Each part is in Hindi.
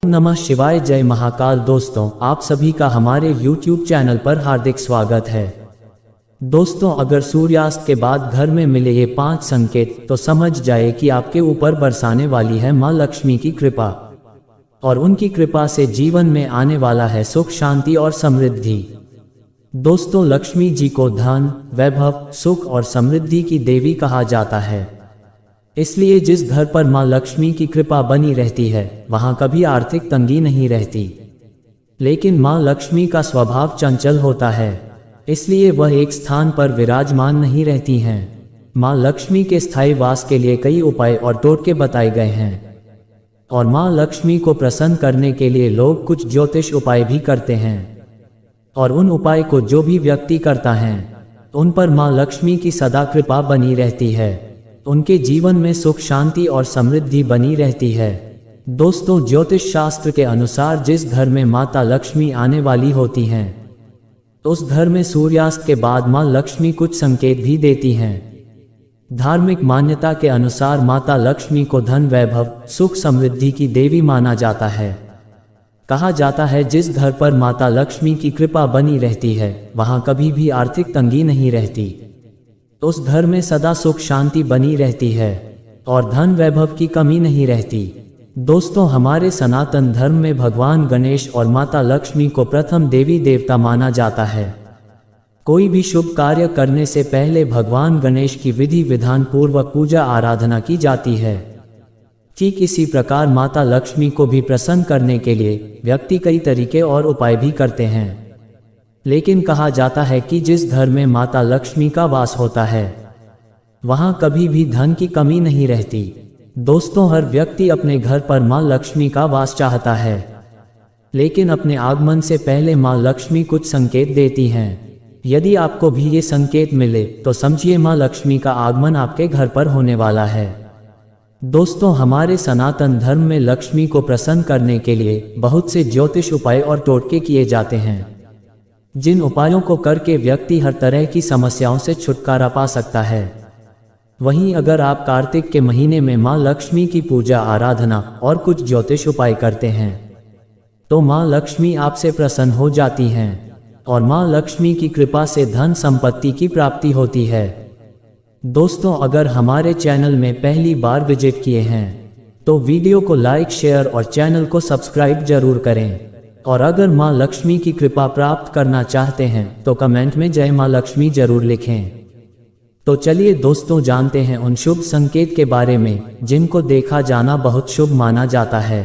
नमः शिवाय। जय महाकाल। दोस्तों, आप सभी का हमारे YouTube चैनल पर हार्दिक स्वागत है। दोस्तों, अगर सूर्यास्त के बाद घर में मिले ये 5 संकेत तो समझ जाए कि आपके ऊपर बरसाने वाली है माँ लक्ष्मी की कृपा, और उनकी कृपा से जीवन में आने वाला है सुख, शांति और समृद्धि। दोस्तों, लक्ष्मी जी को धन, वैभव, सुख और समृद्धि की देवी कहा जाता है। इसलिए जिस घर पर माँ लक्ष्मी की कृपा बनी रहती है वहाँ कभी आर्थिक तंगी नहीं रहती। लेकिन माँ लक्ष्मी का स्वभाव चंचल होता है, इसलिए वह एक स्थान पर विराजमान नहीं रहती हैं। माँ लक्ष्मी के स्थायी वास के लिए कई उपाय और टोटके बताए गए हैं, और माँ लक्ष्मी को प्रसन्न करने के लिए लोग कुछ ज्योतिष उपाय भी करते हैं, और उन उपाय को जो भी व्यक्ति करता है उन पर माँ लक्ष्मी की सदा कृपा बनी रहती है। उनके जीवन में सुख, शांति और समृद्धि बनी रहती है। दोस्तों, ज्योतिष शास्त्र के अनुसार जिस घर में माता लक्ष्मी आने वाली होती हैं उस घर में सूर्यास्त के बाद माँ लक्ष्मी कुछ संकेत भी देती हैं। धार्मिक मान्यता के अनुसार माता लक्ष्मी को धन, वैभव, सुख, समृद्धि की देवी माना जाता है। कहा जाता है जिस घर पर माता लक्ष्मी की कृपा बनी रहती है वहाँ कभी भी आर्थिक तंगी नहीं रहती। उस घर में सदा सुख, शांति बनी रहती है और धन, वैभव की कमी नहीं रहती। दोस्तों, हमारे सनातन धर्म में भगवान गणेश और माता लक्ष्मी को प्रथम देवी देवता माना जाता है। कोई भी शुभ कार्य करने से पहले भगवान गणेश की विधि विधान पूर्वक पूजा आराधना की जाती है। ठीक इसी प्रकार माता लक्ष्मी को भी प्रसन्न करने के लिए व्यक्ति कई तरीके और उपाय भी करते हैं। लेकिन कहा जाता है कि जिस घर में माता लक्ष्मी का वास होता है वहाँ कभी भी धन की कमी नहीं रहती। दोस्तों, हर व्यक्ति अपने घर पर माँ लक्ष्मी का वास चाहता है, लेकिन अपने आगमन से पहले माँ लक्ष्मी कुछ संकेत देती हैं। यदि आपको भी ये संकेत मिले तो समझिए माँ लक्ष्मी का आगमन आपके घर पर होने वाला है। दोस्तों, हमारे सनातन धर्म में लक्ष्मी को प्रसन्न करने के लिए बहुत से ज्योतिष उपाय और टोटके किए जाते हैं, जिन उपायों को करके व्यक्ति हर तरह की समस्याओं से छुटकारा पा सकता है। वहीं अगर आप कार्तिक के महीने में माँ लक्ष्मी की पूजा आराधना और कुछ ज्योतिष उपाय करते हैं तो माँ लक्ष्मी आपसे प्रसन्न हो जाती हैं और माँ लक्ष्मी की कृपा से धन संपत्ति की प्राप्ति होती है। दोस्तों, अगर हमारे चैनल में पहली बार विजिट किए हैं तो वीडियो को लाइक, शेयर और चैनल को सब्सक्राइब जरूर करें, और अगर माँ लक्ष्मी की कृपा प्राप्त करना चाहते हैं तो कमेंट में जय माँ लक्ष्मी जरूर लिखें। तो चलिए दोस्तों, जानते हैं उन शुभ संकेत के बारे में जिनको देखा जाना बहुत शुभ माना जाता है।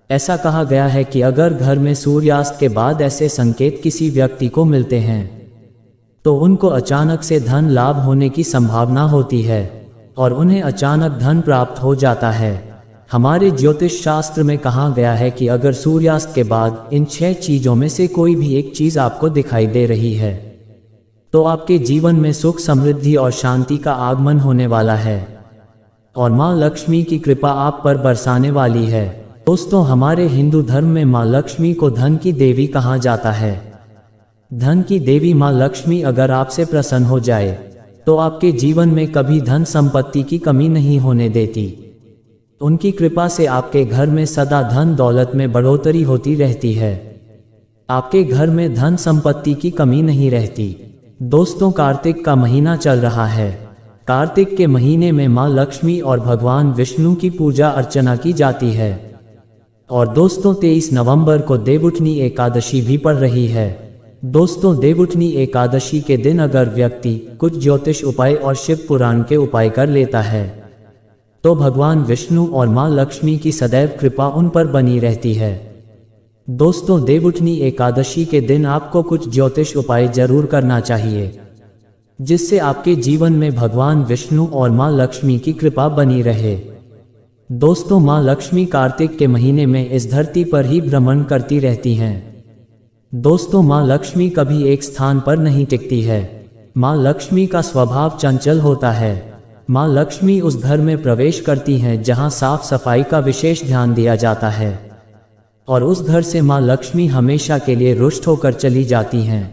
ऐसा कहा गया है कि अगर घर में सूर्यास्त के बाद ऐसे संकेत किसी व्यक्ति को मिलते हैं तो उनको अचानक से धन लाभ होने की संभावना होती है और उन्हें अचानक धन प्राप्त हो जाता है। हमारे ज्योतिष शास्त्र में कहा गया है कि अगर सूर्यास्त के बाद इन 6 चीजों में से कोई भी एक चीज आपको दिखाई दे रही है तो आपके जीवन में सुख, समृद्धि और शांति का आगमन होने वाला है और माँ लक्ष्मी की कृपा आप पर बरसाने वाली है। दोस्तों, हमारे हिंदू धर्म में माँ लक्ष्मी को धन की देवी कहा जाता है। धन की देवी माँ लक्ष्मी अगर आपसे प्रसन्न हो जाए तो आपके जीवन में कभी धन संपत्ति की कमी नहीं होने देती। उनकी कृपा से आपके घर में सदा धन दौलत में बढ़ोतरी होती रहती है। आपके घर में धन संपत्ति की कमी नहीं रहती। दोस्तों, कार्तिक का महीना चल रहा है। कार्तिक के महीने में माँ लक्ष्मी और भगवान विष्णु की पूजा अर्चना की जाती है। और दोस्तों, 23 नवंबर को देवउठनी एकादशी भी पड़ रही है। दोस्तों, देवउठनी एकादशी के दिन अगर व्यक्ति कुछ ज्योतिष उपाय और शिव पुराण के उपाय कर लेता है तो भगवान विष्णु और माँ लक्ष्मी की सदैव कृपा उन पर बनी रहती है। दोस्तों, देवउठनी एकादशी के दिन आपको कुछ ज्योतिष उपाय जरूर करना चाहिए जिससे आपके जीवन में भगवान विष्णु और माँ लक्ष्मी की कृपा बनी रहे। दोस्तों, माँ लक्ष्मी कार्तिक के महीने में इस धरती पर ही भ्रमण करती रहती हैं। दोस्तों, माँ लक्ष्मी कभी एक स्थान पर नहीं टिकती है। माँ लक्ष्मी का स्वभाव चंचल होता है। माँ लक्ष्मी उस घर में प्रवेश करती हैं जहाँ साफ सफाई का विशेष ध्यान दिया जाता है, और उस घर से माँ लक्ष्मी हमेशा के लिए रुष्ट होकर चली जाती हैं।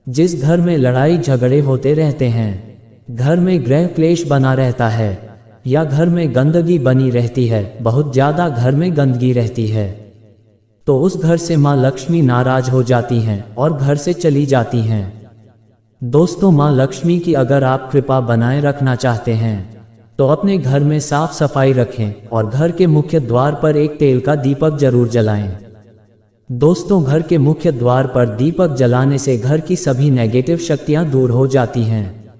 जिस घर में लड़ाई झगड़े होते रहते हैं, घर में गृह क्लेश बना रहता है, या घर में गंदगी बनी रहती है, बहुत ज़्यादा घर में गंदगी रहती है, तो उस घर से माँ लक्ष्मी नाराज हो जाती हैं और घर से चली जाती हैं। दोस्तों, माँ लक्ष्मी की अगर आप कृपा बनाए रखना चाहते हैं तो अपने घर में साफ सफाई रखें और घर के मुख्य द्वार पर एक तेल का दीपक जरूर जलाएं। दोस्तों, घर के मुख्य द्वार पर दीपक जलाने से घर की सभी नेगेटिव शक्तियां दूर हो जाती हैं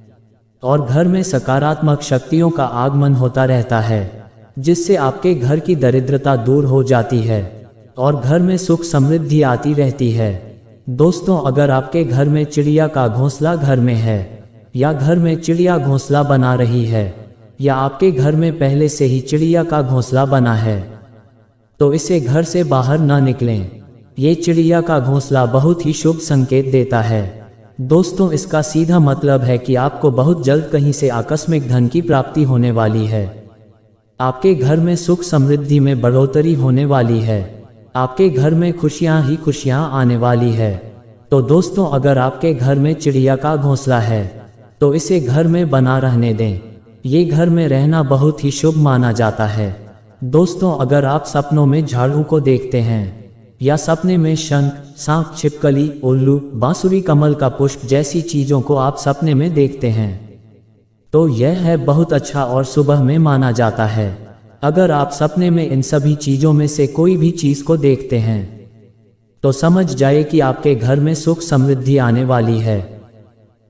और घर में सकारात्मक शक्तियों का आगमन होता रहता है, जिससे आपके घर की दरिद्रता दूर हो जाती है और घर में सुख समृद्धि आती रहती है। दोस्तों, अगर आपके घर में चिड़िया का घोंसला घर में है या घर में चिड़िया घोंसला बना रही है या आपके घर में पहले से ही चिड़िया का घोंसला बना है, तो इसे घर से बाहर न निकलें। ये चिड़िया का घोंसला बहुत ही शुभ संकेत देता है। दोस्तों, इसका सीधा मतलब है कि आपको बहुत जल्द कहीं से आकस्मिक धन की प्राप्ति होने वाली है। आपके घर में सुख समृद्धि में बढ़ोतरी होने वाली है। आपके घर में खुशियां ही खुशियां आने वाली है। तो दोस्तों, अगर आपके घर में चिड़िया का घोंसला है तो इसे घर में बना रहने दें। ये घर में रहना बहुत ही शुभ माना जाता है। दोस्तों, अगर आप सपनों में झाड़ू को देखते हैं या सपने में शंख, सांप, छिपकली, उल्लू, बांसुरी, कमल का पुष्प जैसी चीजों को आप सपने में देखते हैं तो यह है बहुत अच्छा और सुबह में माना जाता है। अगर आप सपने में इन सभी चीजों में से कोई भी चीज को देखते हैं तो समझ जाए कि आपके घर में सुख समृद्धि आने वाली है।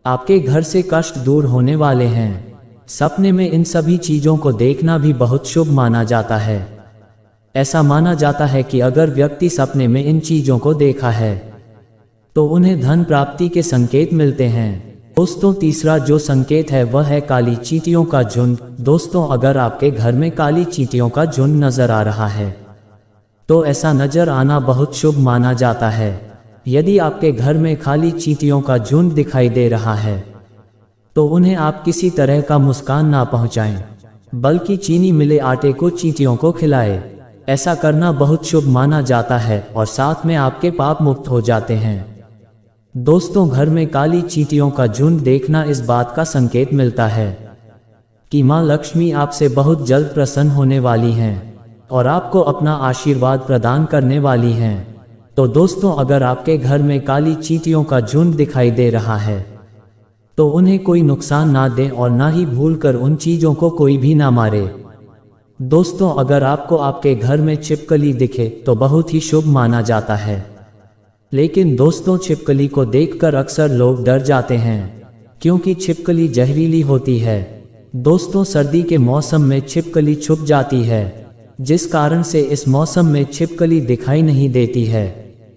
आपके घर से कष्ट दूर होने वाले हैं। सपने में इन सभी चीजों को देखना भी बहुत शुभ माना जाता है। ऐसा माना जाता है कि अगर व्यक्ति सपने में इन चीजों को देखा है तो उन्हें धन प्राप्ति के संकेत मिलते हैं। दोस्तों, तीसरा जो संकेत है वह है काली चींटियों का झुंड। दोस्तों, अगर आपके घर में काली चींटियों का झुंड नजर आ रहा है तो ऐसा नजर आना बहुत शुभ माना जाता है। यदि आपके घर में खाली चींटियों का झुंड दिखाई दे रहा है तो उन्हें आप किसी तरह का मुस्कान ना पहुंचाएं, बल्कि चीनी मिले आटे को चींटियों को खिलाएं। ऐसा करना बहुत शुभ माना जाता है और साथ में आपके पाप मुक्त हो जाते हैं। दोस्तों, घर में काली चींटियों का झुंड देखना इस बात का संकेत मिलता है कि माँ लक्ष्मी आपसे बहुत जल्द प्रसन्न होने वाली हैं और आपको अपना आशीर्वाद प्रदान करने वाली हैं। तो दोस्तों, अगर आपके घर में काली चींटियों का झुंड दिखाई दे रहा है तो उन्हें कोई नुकसान ना दें और ना ही भूलकर उन चीजों को कोई भी ना मारे। दोस्तों, अगर आपको आपके घर में छिपकली दिखे तो बहुत ही शुभ माना जाता है। लेकिन दोस्तों, छिपकली को देखकर अक्सर लोग डर जाते हैं क्योंकि छिपकली जहरीली होती है। दोस्तों, सर्दी के मौसम में छिपकली छुप जाती है, जिस कारण से इस मौसम में छिपकली दिखाई नहीं देती है।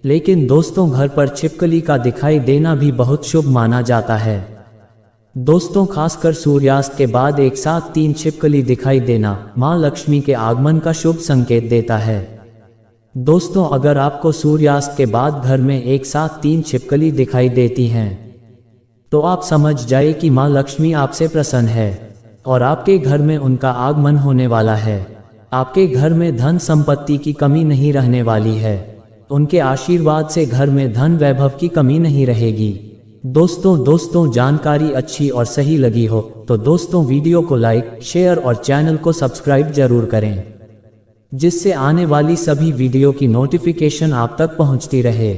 लेकिन दोस्तों, घर पर छिपकली का दिखाई देना भी बहुत शुभ माना जाता है। दोस्तों, खासकर सूर्यास्त के बाद एक साथ 3 छिपकली दिखाई देना माँ लक्ष्मी के आगमन का शुभ संकेत देता है। दोस्तों, अगर आपको सूर्यास्त के बाद घर में एक साथ 3 छिपकली दिखाई देती हैं तो आप समझ जाए कि माँ लक्ष्मी आपसे प्रसन्न है और आपके घर में उनका आगमन होने वाला है। आपके घर में धन संपत्ति की कमी नहीं रहने वाली है। उनके आशीर्वाद से घर में धन वैभव की कमी नहीं रहेगी। दोस्तों, जानकारी अच्छी और सही लगी हो तो दोस्तों वीडियो को लाइक, शेयर और चैनल को सब्सक्राइब जरूर करें, जिससे आने वाली सभी वीडियो की नोटिफिकेशन आप तक पहुंचती रहे।